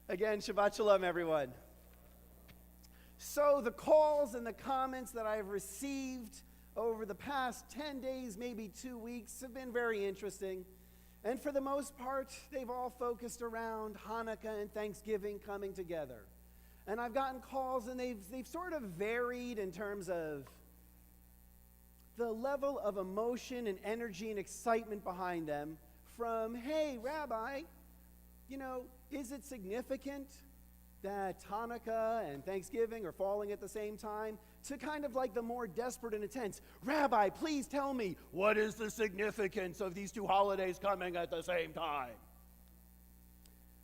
Again, Shabbat Shalom, everyone. So the calls and the comments that I've received over the past 10 days, maybe 2 weeks, have been very interesting. And for the most part, they've all focused around Hanukkah and Thanksgiving coming together. And I've gotten calls, and they've sort of varied in terms of the level of emotion and energy and excitement behind them, from, hey, Rabbi, is it significant that Hanukkah and Thanksgiving are falling at the same time, to kind of like the more desperate and intense, Rabbi, please tell me, what is the significance of these two holidays coming at the same time?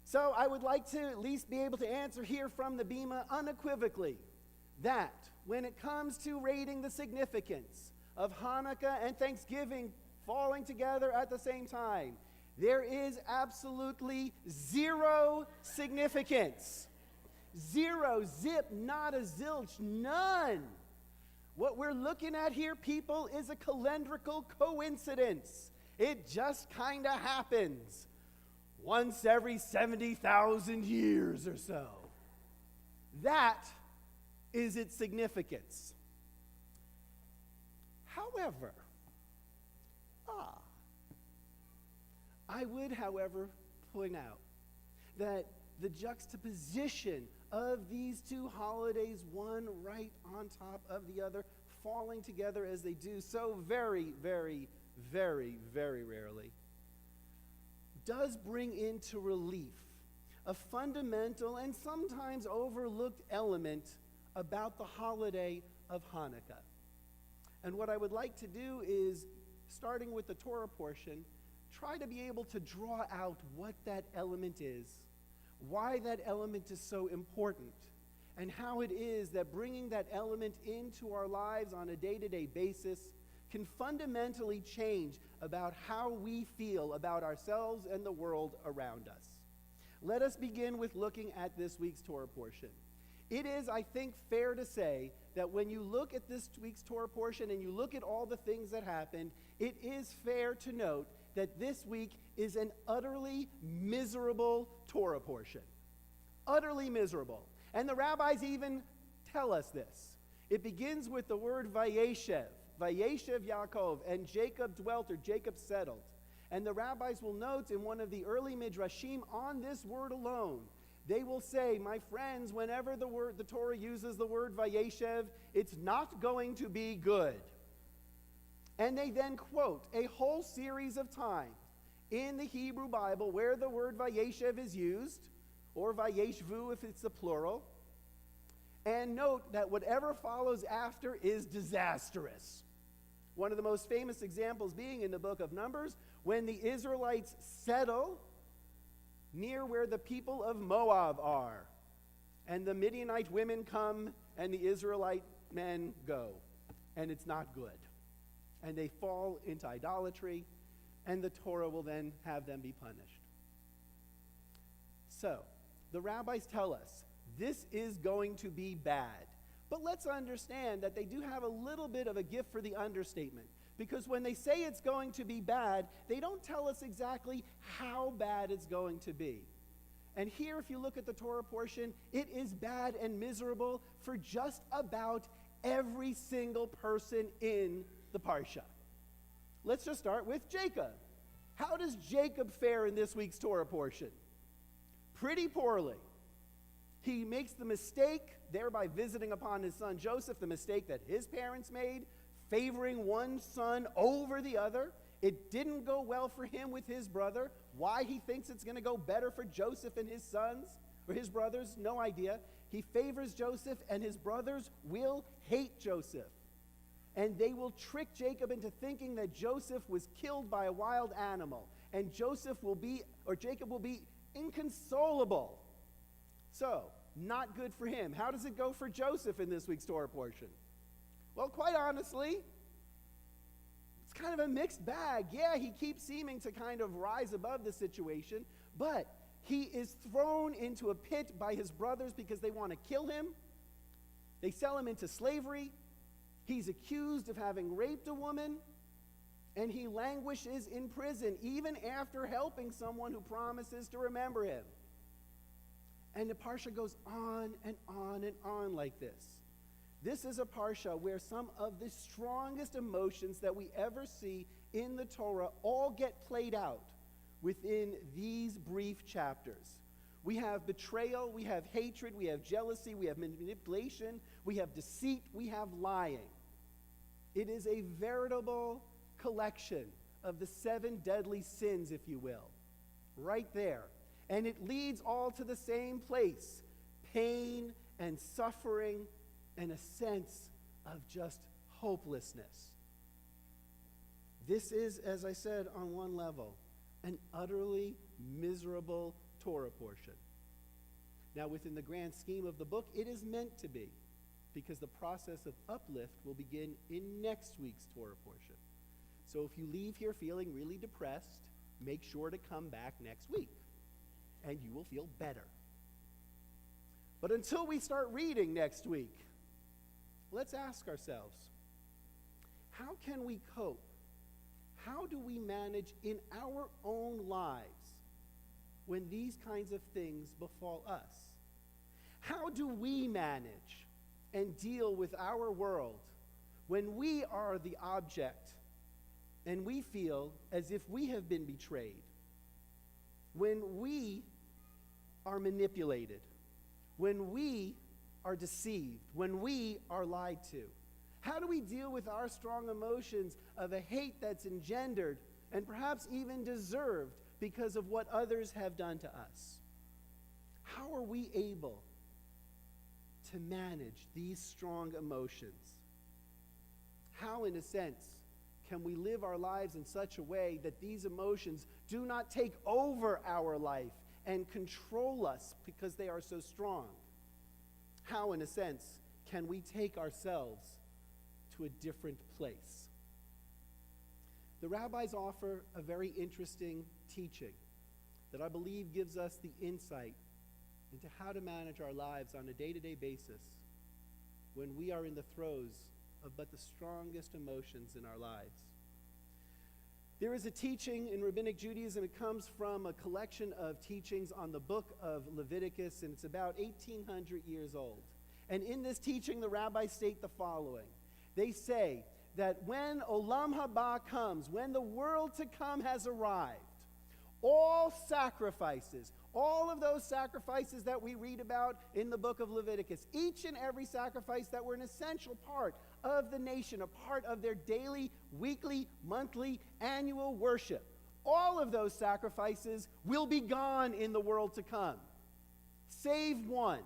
So I would like to at least be able to answer here from the Bima unequivocally that when it comes to rating the significance of Hanukkah and Thanksgiving falling together at the same time, there is absolutely zero significance. Zero, zip, not a zilch, none. What we're looking at here, people, is a calendrical coincidence. It just kind of happens once every 70,000 years or so. That is its significance. However, I would, however, point out that the juxtaposition of these two holidays, one right on top of the other, falling together as they do so very, very, very, very rarely, does bring into relief a fundamental and sometimes overlooked element about the holiday of Hanukkah. And what I would like to do is, starting with the Torah portion, try to be able to draw out what that element is, why that element is so important, and how it is that bringing that element into our lives on a day-to-day basis can fundamentally change about how we feel about ourselves and the world around us. Let us begin with looking at this week's Torah portion. It is, I think, fair to say that when you look at this week's Torah portion and you look at all the things that happened, it is fair to note that this week is an utterly miserable Torah portion. Utterly miserable. And the rabbis even tell us this. It begins with the word Vayeshev. Vayeshev Yaakov, and Jacob dwelt, or Jacob settled. And the rabbis will note in one of the early midrashim on this word alone, they will say, my friends, whenever the Torah uses the word Vayeshev, it's not going to be good. And they then quote a whole series of times in the Hebrew Bible where the word Vayeshev is used, or Vayeshvu if it's the plural, and note that whatever follows after is disastrous. One of the most famous examples being in the book of Numbers, when the Israelites settle near where the people of Moab are, and the Midianite women come and the Israelite men go, and it's not good. And they fall into idolatry, and the Torah will then have them be punished. So, the rabbis tell us, this is going to be bad. But let's understand that they do have a little bit of a gift for the understatement. Because when they say it's going to be bad, they don't tell us exactly how bad it's going to be. And here, if you look at the Torah portion, it is bad and miserable for just about every single person in the Parsha. Let's just start with Jacob. How does Jacob fare in this week's Torah portion? Pretty poorly. He makes the mistake, thereby visiting upon his son Joseph, the mistake that his parents made, favoring one son over the other. It didn't go well for him with his brother. Why he thinks it's going to go better for Joseph and his sons, or his brothers, no idea. He favors Joseph, and his brothers will hate Joseph. And they will trick Jacob into thinking that Joseph was killed by a wild animal. And Jacob will be inconsolable. So, not good for him. How does it go for Joseph in this week's Torah portion? Well, quite honestly, it's kind of a mixed bag. Yeah, he keeps seeming to kind of rise above the situation, but he is thrown into a pit by his brothers because they want to kill him. They sell him into slavery. He's accused of having raped a woman, and he languishes in prison even after helping someone who promises to remember him. And the parsha goes on and on and on like this. This is a parsha where some of the strongest emotions that we ever see in the Torah all get played out within these brief chapters. We have betrayal, we have hatred, we have jealousy, we have manipulation, we have deceit, we have lying. It is a veritable collection of the 7 deadly sins, if you will, right there. And it leads all to the same place: pain and suffering and a sense of just hopelessness. This is, as I said, on one level, an utterly miserable Torah portion. Now, within the grand scheme of the book, it is meant to be, because the process of uplift will begin in next week's Torah portion. So if you leave here feeling really depressed, make sure to come back next week, and you will feel better. But until we start reading next week, let's ask ourselves, how can we cope? How do we manage in our own lives when these kinds of things befall us? How do we manage and deal with our world when we are the object and we feel as if we have been betrayed, when we are manipulated, when we are deceived, when we are lied to? How do we deal with our strong emotions of a hate that's engendered and perhaps even deserved because of what others have done to us? How are we able to manage these strong emotions? How, in a sense, can we live our lives in such a way that these emotions do not take over our life and control us because they are so strong? How, in a sense, can we take ourselves to a different place? The rabbis offer a very interesting teaching that I believe gives us the insight into how to manage our lives on a day-to-day basis when we are in the throes of but the strongest emotions in our lives. There is a teaching in Rabbinic Judaism. It comes from a collection of teachings on the book of Leviticus, and it's about 1,800 years old. And in this teaching, the rabbis state the following. They say that when Olam Haba comes, when the world to come has arrived, all sacrifices, all of those sacrifices that we read about in the book of Leviticus, each and every sacrifice that were an essential part of the nation, a part of their daily, weekly, monthly, annual worship, all of those sacrifices will be gone in the world to come, save one: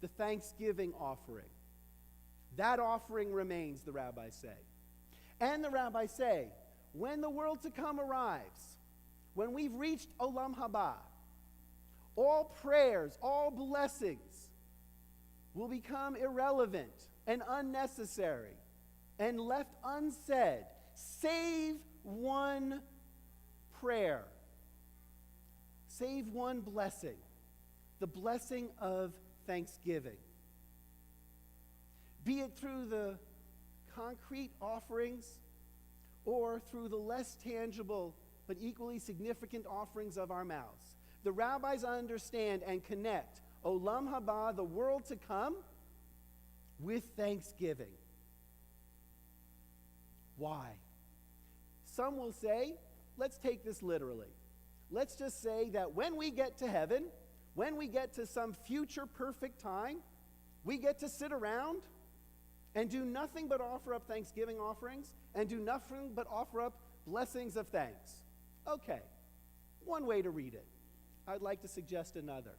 the thanksgiving offering. That offering remains, the rabbis say. And the rabbis say, when the world to come arrives, when we've reached Olam Haba, all prayers, all blessings will become irrelevant and unnecessary and left unsaid, save one prayer, save one blessing, the blessing of thanksgiving. Be it through the concrete offerings or through the less tangible but equally significant offerings of our mouths. The rabbis understand and connect Olam Haba, the world to come, with thanksgiving. Why? Some will say, let's take this literally. Let's just say that when we get to heaven, when we get to some future perfect time, we get to sit around and do nothing but offer up thanksgiving offerings and do nothing but offer up blessings of thanks. Okay, one way to read it. I'd like to suggest another.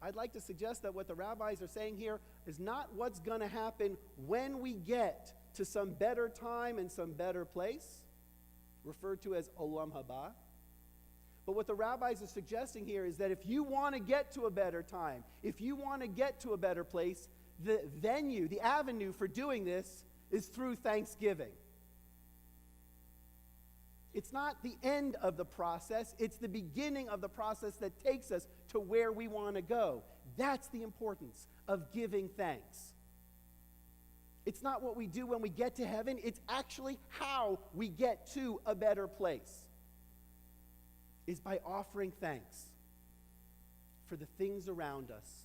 I'd like to suggest that what the rabbis are saying here is not what's going to happen when we get to some better time and some better place, referred to as Olam Haba. But what the rabbis are suggesting here is that if you want to get to a better time, if you want to get to a better place, the venue, the avenue for doing this is through thanksgiving. It's not the end of the process, it's the beginning of the process that takes us to where we want to go. That's the importance of giving thanks. It's not what we do when we get to heaven, it's actually how we get to a better place, is by offering thanks. for the things around us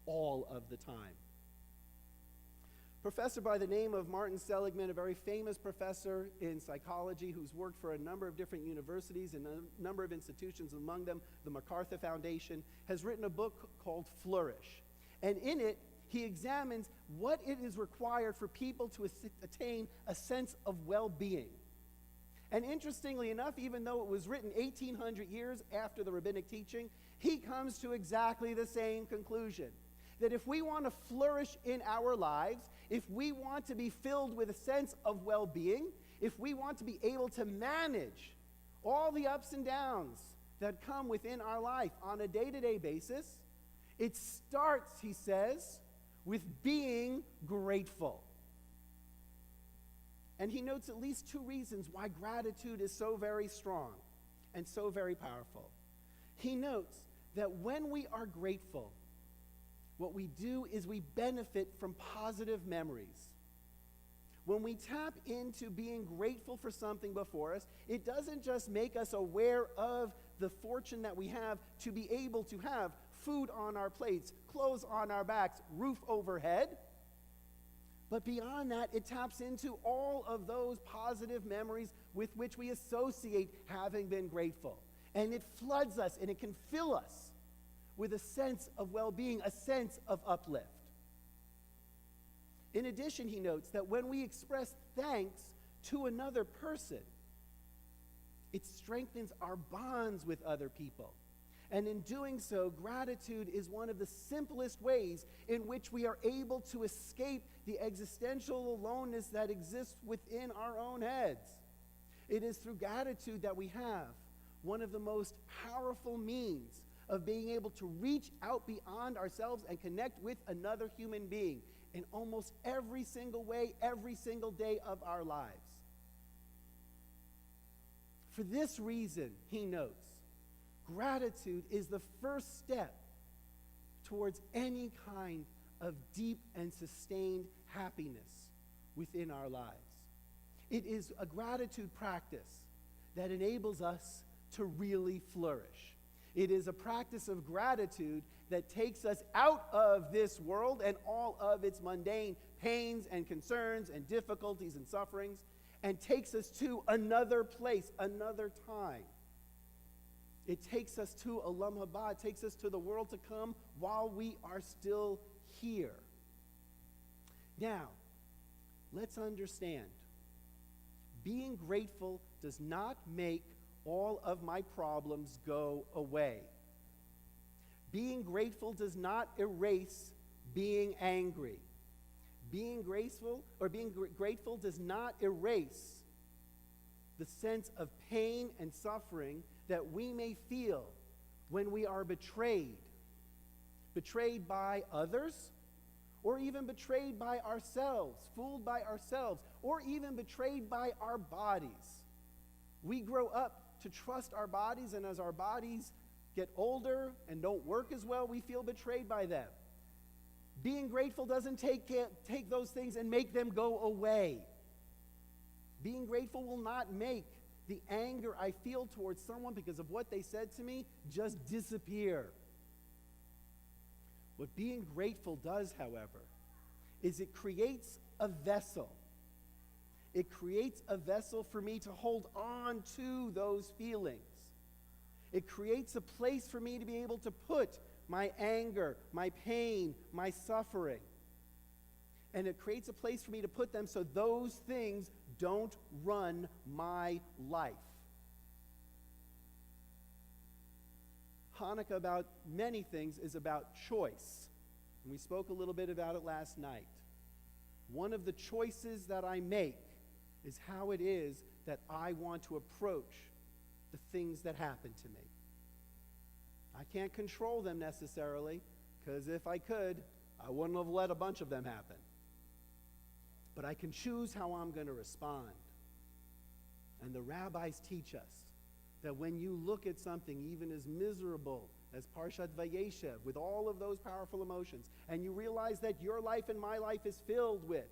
all of the time. Professor by the name of Martin Seligman, a very famous professor in psychology who's worked for a number of different universities and a number of institutions, among them the MacArthur Foundation, has written a book called Flourish. And in it, he examines what it is required for people to attain a sense of well-being. And interestingly enough, even though it was written 1,800 years after the rabbinic teaching, he comes to exactly the same conclusion. That if we want to flourish in our lives, if we want to be filled with a sense of well-being, if we want to be able to manage all the ups and downs that come within our life on a day-to-day basis, it starts, he says, with being grateful. And he notes at least two reasons why gratitude is so very strong and so very powerful. He notes that when we are grateful, what we do is we benefit from positive memories. When we tap into being grateful for something before us, it doesn't just make us aware of the fortune that we have to be able to have food on our plates, clothes on our backs, roof overhead. But beyond that, it taps into all of those positive memories with which we associate having been grateful. And it floods us and it can fill us with a sense of well-being, a sense of uplift. In addition, he notes that when we express thanks to another person, it strengthens our bonds with other people. And in doing so, gratitude is one of the simplest ways in which we are able to escape the existential aloneness that exists within our own heads. It is through gratitude that we have one of the most powerful means of being able to reach out beyond ourselves and connect with another human being in almost every single way, every single day of our lives. For this reason, he notes, gratitude is the first step towards any kind of deep and sustained happiness within our lives. It is a gratitude practice that enables us to really flourish. It is a practice of gratitude that takes us out of this world and all of its mundane pains and concerns and difficulties and sufferings and takes us to another place, another time. It takes us to Olam Haba. It takes us to the world to come while we are still here. Now, let's understand. Being grateful does not make all of my problems go away. Being grateful does not erase being angry. Being grateful does not erase the sense of pain and suffering that we may feel when we are betrayed. Betrayed by others, or even betrayed by ourselves, fooled by ourselves, or even betrayed by our bodies. We grow up to trust our bodies, and as our bodies get older and don't work as well, we feel betrayed by them. Being grateful doesn't take those things and make them go away. Being grateful will not make the anger I feel towards someone because of what they said to me just disappear. What being grateful does, however, is it creates a vessel. It creates a vessel for me to hold on to those feelings. It creates a place for me to be able to put my anger, my pain, my suffering. And it creates a place for me to put them so those things don't run my life. Hanukkah, about many things, is about choice. And we spoke a little bit about it last night. One of the choices that I make is how it is that I want to approach the things that happen to me. I can't control them necessarily, because if I could, I wouldn't have let a bunch of them happen. But I can choose how I'm going to respond. And the rabbis teach us that when you look at something even as miserable as Parshat Vayeshev, with all of those powerful emotions, and you realize that your life and my life is filled with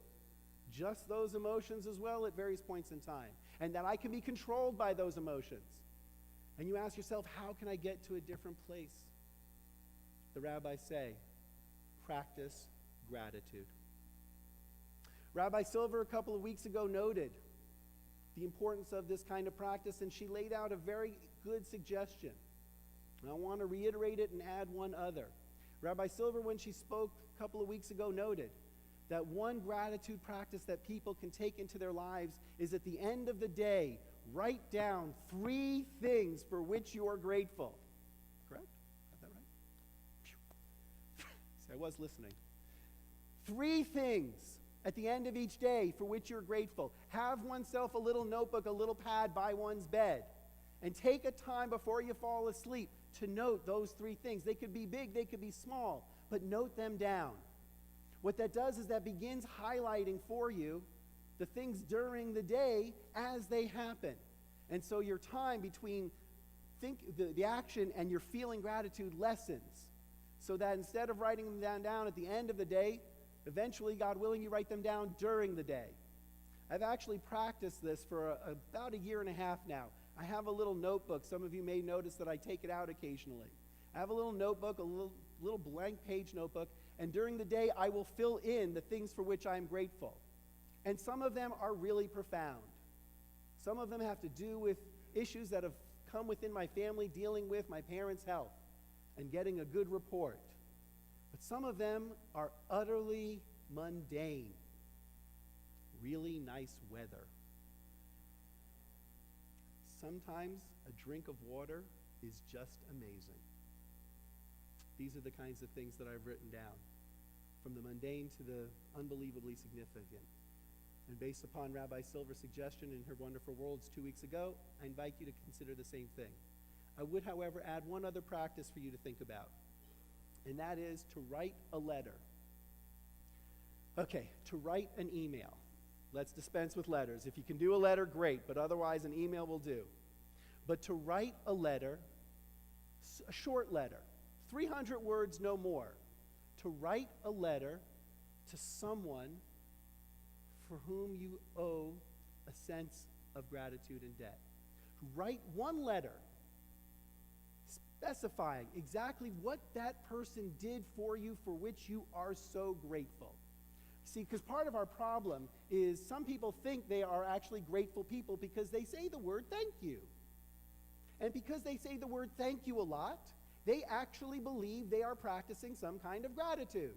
just those emotions as well at various points in time, and that I can be controlled by those emotions. And you ask yourself, how can I get to a different place? the rabbis say, practice gratitude. Rabbi Silver a couple of weeks ago noted the importance of this kind of practice, and she laid out a very good suggestion. And I want to reiterate it and add one other. Rabbi Silver, when she spoke a couple of weeks ago, noted that one gratitude practice that people can take into their lives is at the end of the day, write down 3 things for which you are grateful. Correct? Got that right? See, I was listening. 3 things at the end of each day for which you're grateful. Have oneself a little notebook, a little pad by one's bed, and take a time before you fall asleep to note those 3 things. They could be big, they could be small, but note them down. What that does is that begins highlighting for you the things during the day as they happen. And so your time between the action and your feeling gratitude lessens, so that instead of writing them down at the end of the day, eventually, God willing, you write them down during the day. I've actually practiced this for about 1.5 years now. I have a little notebook. Some of you may notice that I take it out occasionally. I have a little notebook, a little blank page notebook, and during the day I will fill in the things for which I'm grateful. And some of them are really profound. Some of them have to do with issues that have come within my family, dealing with my parents' health and getting a good report. But some of them are utterly mundane. Really nice weather. Sometimes a drink of water is just amazing. These are the kinds of things that I've written down, from the mundane to the unbelievably significant. And based upon Rabbi Silver's suggestion in her Wonderful Worlds 2 weeks ago, I invite you to consider the same thing. I would, however, add one other practice for you to think about, and that is to write a letter. Okay, to write an email. Let's dispense with letters. If you can do a letter, great, but otherwise an email will do. But to write a letter, a short letter, 300 words, no more, to write a letter to someone for whom you owe a sense of gratitude and debt. Write one letter specifying exactly what that person did for you for which you are so grateful. See, because part of our problem is some people think they are actually grateful people because they say the word thank you. And because they say the word thank you a lot, they actually believe they are practicing some kind of gratitude.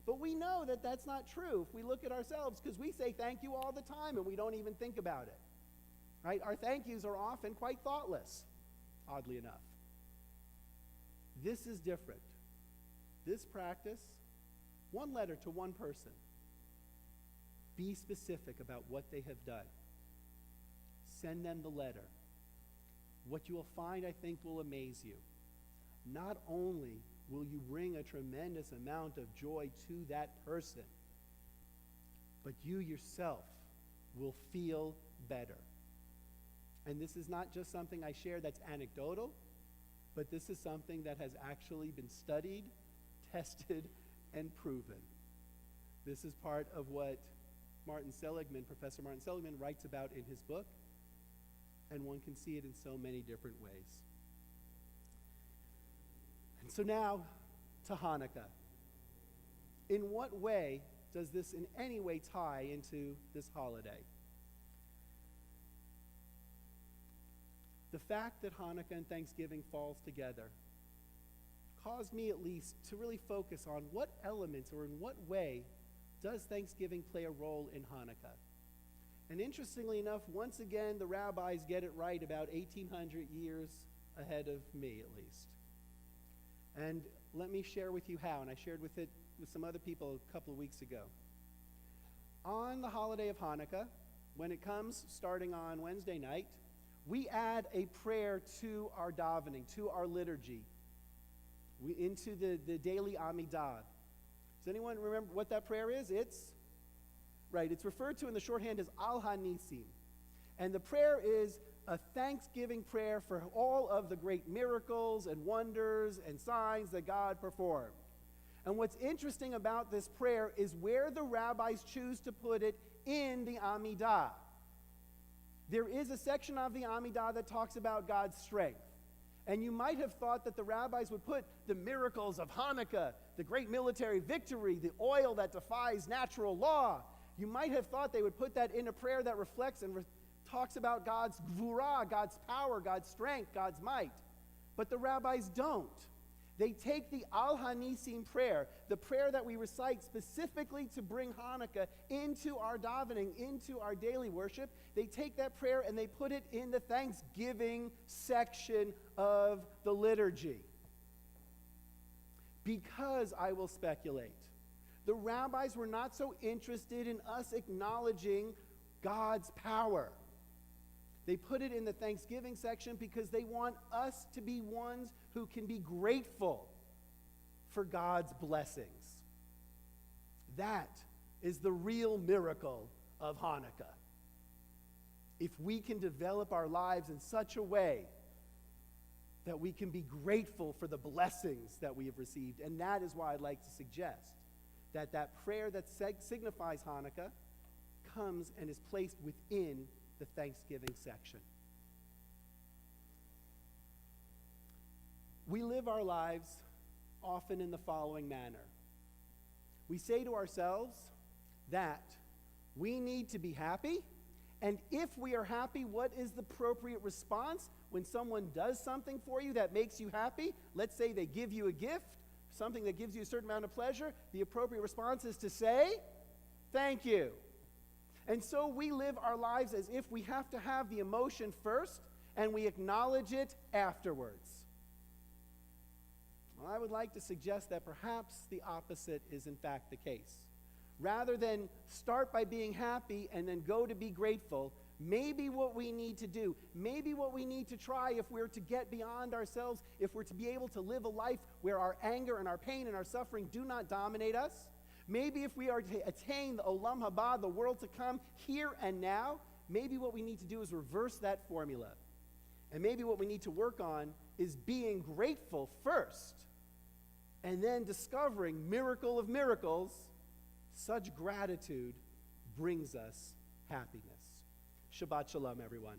But we know that that's not true if we look at ourselves, because we say thank you all the time and we don't even think about it. Right? Our thank yous are often quite thoughtless, oddly enough. This is different. This practice, one letter to one person. Be specific about what they have done. Send them the letter. What you will find, I think, will amaze you. Not only will you bring a tremendous amount of joy to that person, but you yourself will feel better. And this is not just something I share that's anecdotal, but this is something that has actually been studied, tested, and proven. This is part of what Professor Martin Seligman writes about in his book, and one can see it in so many different ways. And so now to Hanukkah. In what way does this in any way tie into this holiday? The fact that Hanukkah and Thanksgiving falls together caused me at least to really focus on what elements or in what way does Thanksgiving play a role in Hanukkah. And interestingly enough, once again, the rabbis get it right about 1,800 years ahead of me at least. And let me share with you how, and I shared with some other people a couple of weeks ago. On the holiday of Hanukkah, when it comes starting on Wednesday night, we add a prayer to our davening, to our liturgy, into the daily Amidah. Does anyone remember what that prayer is? It's referred to in the shorthand as Al HaNisim. And the prayer is a thanksgiving prayer for all of the great miracles and wonders and signs that God performed. And what's interesting about this prayer is where the rabbis choose to put it in the Amidah. There is a section of the Amidah that talks about God's strength. And you might have thought that the rabbis would put the miracles of Hanukkah, the great military victory, the oil that defies natural law. You might have thought they would put that in a prayer that reflects and talks about God's gvura, God's power, God's strength, God's might. But the rabbis don't. They take the Al Hanisim prayer, the prayer that we recite specifically to bring Hanukkah into our davening, into our daily worship. They take that prayer and they put it in the Thanksgiving section of the liturgy. Because, I will speculate, the rabbis were not so interested in us acknowledging God's power. They put it in the Thanksgiving section because they want us to be ones who can be grateful for God's blessings. That is the real miracle of Hanukkah. If we can develop our lives in such a way that we can be grateful for the blessings that we have received. And that is why I'd like to suggest that that prayer that signifies Hanukkah comes and is placed within the Thanksgiving section. We live our lives often in the following manner. We say to ourselves that we need to be happy, and if we are happy, what is the appropriate response when someone does something for you that makes you happy? Let's say they give you a gift, something that gives you a certain amount of pleasure. The appropriate response is to say, thank you. And so we live our lives as if we have to have the emotion first and we acknowledge it afterwards. Well, I would like to suggest that perhaps the opposite is in fact the case. Rather than start by being happy and then go to be grateful, maybe what we need to do, maybe what we need to try if we're to get beyond ourselves, if we're to be able to live a life where our anger and our pain and our suffering do not dominate us, maybe if we are to attain the Olam Haba, the world to come, here and now, maybe what we need to do is reverse that formula. And maybe what we need to work on is being grateful first, and then discovering, miracle of miracles, such gratitude brings us happiness. Shabbat Shalom, everyone.